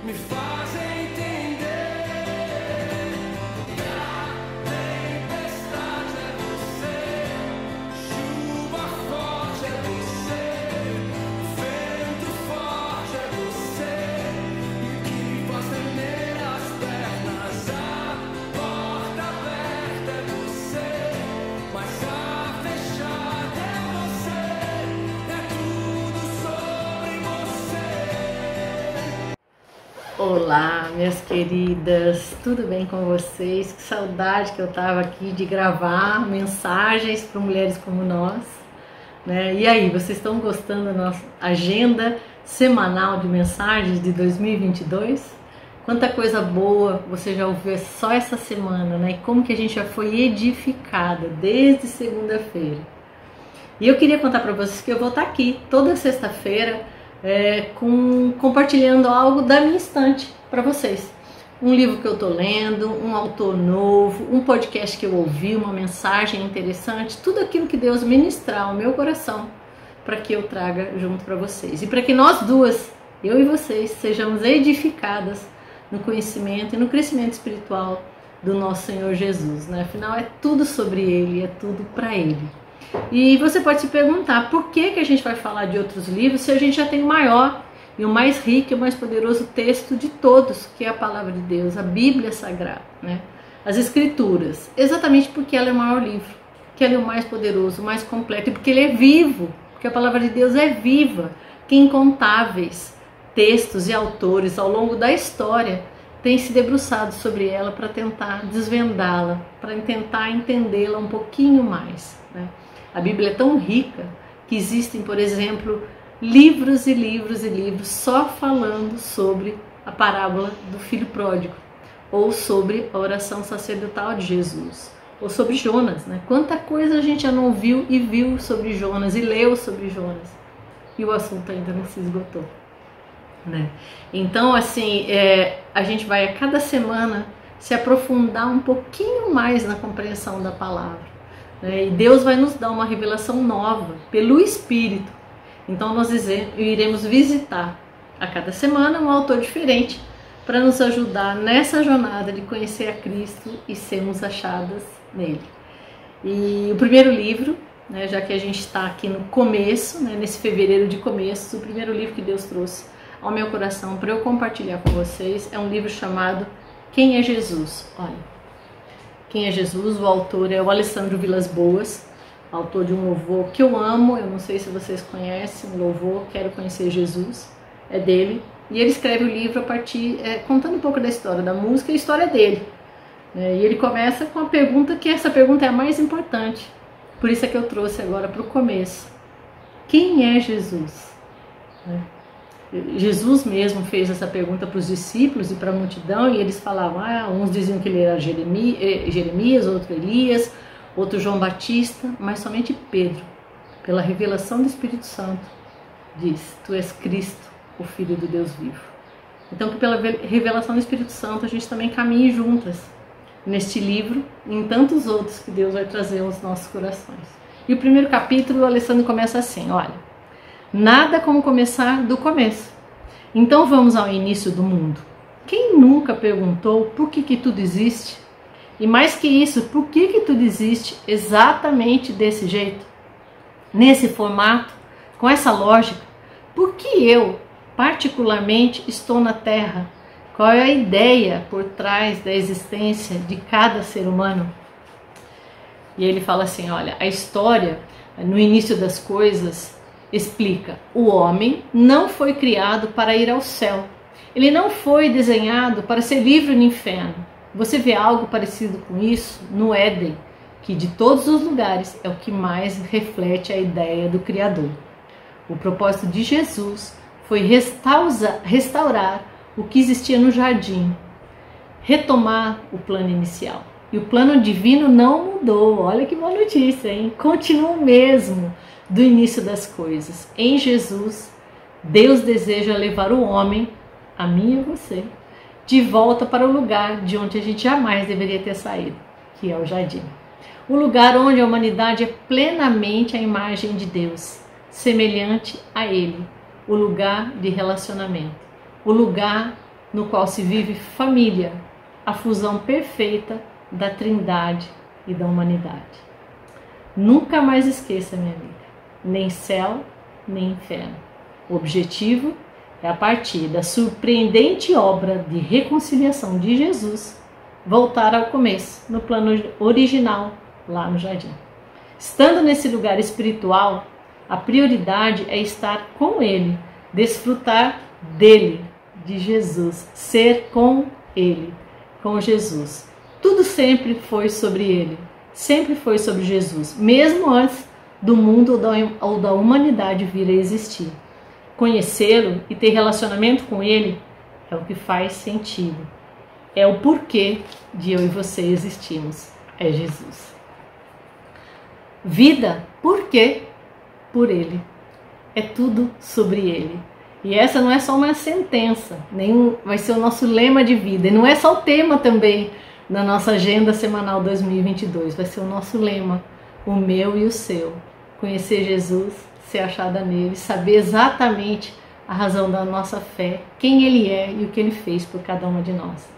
me faz entender que a tempestade é você, chuva forte é você, vento forte é você, e que me faz tremer as pernas. A porta aberta é você, mas a fechada é você, é tudo sobre você. Olá, minhas queridas, tudo bem com vocês? Que saudade que eu tava aqui de gravar mensagens para mulheres como nós, né? E aí, vocês estão gostando da nossa agenda semanal de mensagens de 2022? Quanta coisa boa você já ouviu só essa semana, né? E como que a gente já foi edificada desde segunda-feira. E eu queria contar para vocês que eu vou estar aqui toda sexta-feira compartilhando algo da minha estante para vocês. Um livro que eu estou lendo, um autor novo, um podcast que eu ouvi, uma mensagem interessante, tudo aquilo que Deus ministrar ao meu coração para que eu traga junto para vocês. E para que nós duas, eu e vocês, sejamos edificadas no conhecimento e no crescimento espiritual do nosso Senhor Jesus, né? Afinal, é tudo sobre Ele, é tudo para Ele. E você pode se perguntar por que a gente vai falar de outros livros se a gente já tem o maior e o mais rico e o mais poderoso texto de todos, que é a Palavra de Deus, a Bíblia Sagrada, né? As Escrituras, exatamente porque ela é o maior livro, que ela é o mais poderoso, o mais completo, e porque ele é vivo, porque a Palavra de Deus é viva, que incontáveis textos e autores ao longo da história têm se debruçado sobre ela para tentar desvendá-la, para tentar entendê-la um pouquinho mais, né? A Bíblia é tão rica que existem, por exemplo, livros e livros e livros só falando sobre a parábola do filho pródigo, ou sobre a oração sacerdotal de Jesus, ou sobre Jonas, né? Quanta coisa a gente já não viu e viu sobre Jonas e leu sobre Jonas, e o assunto ainda não se esgotou, né? Então, assim, a gente vai a cada semana se aprofundar um pouquinho mais na compreensão da palavra. E Deus vai nos dar uma revelação nova pelo Espírito. Então nós iremos visitar a cada semana um autor diferente para nos ajudar nessa jornada de conhecer a Cristo e sermos achadas nele. E o primeiro livro, né, já que a gente está aqui no começo, né, nesse fevereiro de começo, o primeiro livro que Deus trouxe ao meu coração para eu compartilhar com vocês é um livro chamado Quem é Jesus? Olha, Quem é Jesus? O autor é o Alessandro Vilas Boas, autor de um louvor que eu amo, eu não sei se vocês conhecem, um louvor, Quero Conhecer Jesus, é dele. E ele escreve o livro a partir, contando um pouco da história da música e a história dele. E ele começa com a pergunta, que essa pergunta é a mais importante, por isso é que eu trouxe agora para o começo. Quem é Jesus? Jesus mesmo fez essa pergunta para os discípulos e para a multidão, e eles falavam, uns diziam que ele era Jeremias, outro Elias, outro João Batista, mas somente Pedro, pela revelação do Espírito Santo, diz, tu és Cristo, o Filho do Deus vivo. Então, que pela revelação do Espírito Santo a gente também caminhe juntas neste livro e em tantos outros que Deus vai trazer aos nossos corações. E o primeiro capítulo, o Alessandro começa assim, olha, nada como começar do começo. Então vamos ao início do mundo. Quem nunca perguntou por que tudo existe? E mais que isso, por que tudo existe exatamente desse jeito? Nesse formato? Com essa lógica? Por que eu, particularmente, estou na Terra? Qual é a ideia por trás da existência de cada ser humano? E ele fala assim, olha, a história, no início das coisas, explica, o homem não foi criado para ir ao céu. Ele não foi desenhado para ser livre no inferno. Você vê algo parecido com isso no Éden, que de todos os lugares é o que mais reflete a ideia do Criador. O propósito de Jesus foi restaurar o que existia no jardim, retomar o plano inicial. E o plano divino não mudou. Olha que boa notícia, hein? Continua o mesmo do início das coisas. Em Jesus, Deus deseja levar o homem, a mim e você, de volta para o lugar de onde a gente jamais deveria ter saído, que é o jardim. O lugar onde a humanidade é plenamente a imagem de Deus, semelhante a Ele. O lugar de relacionamento. O lugar no qual se vive família, a fusão perfeita da Trindade e da humanidade. Nunca mais esqueça, minha amiga, nem céu, nem inferno. O objetivo é, a partir da surpreendente obra de reconciliação de Jesus, voltar ao começo, no plano original, lá no jardim. Estando nesse lugar espiritual, a prioridade é estar com Ele, desfrutar dele, de Jesus, ser com Ele, com Jesus. Tudo sempre foi sobre Ele, sempre foi sobre Jesus, mesmo antes do mundo ou da humanidade vir a existir. Conhecê-lo e ter relacionamento com Ele é o que faz sentido. É o porquê de eu e você existirmos. É Jesus. Vida, por quê? Por Ele. É tudo sobre Ele. E essa não é só uma sentença, nem vai ser o nosso lema de vida. E não é só o tema também na nossa agenda semanal 2022. Vai ser o nosso lema, o meu e o seu. Conhecer Jesus, ser achada nele, saber exatamente a razão da nossa fé, quem Ele é e o que Ele fez por cada uma de nós.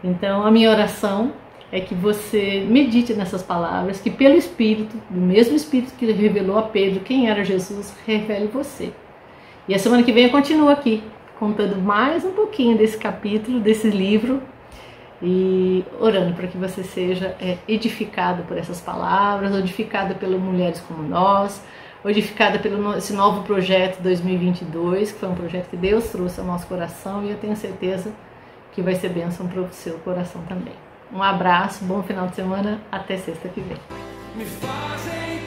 Então, a minha oração é que você medite nessas palavras, que pelo Espírito, do mesmo Espírito que revelou a Pedro quem era Jesus, revele você. E a semana que vem eu continuo aqui, contando mais um pouquinho desse capítulo, desse livro, e orando para que você seja edificado por essas palavras, edificado pelas mulheres como nós, edificada pelo esse novo projeto 2022, que foi um projeto que Deus trouxe ao nosso coração, e eu tenho certeza que vai ser bênção para o seu coração também. Um abraço, bom final de semana, até sexta que vem. Me fazem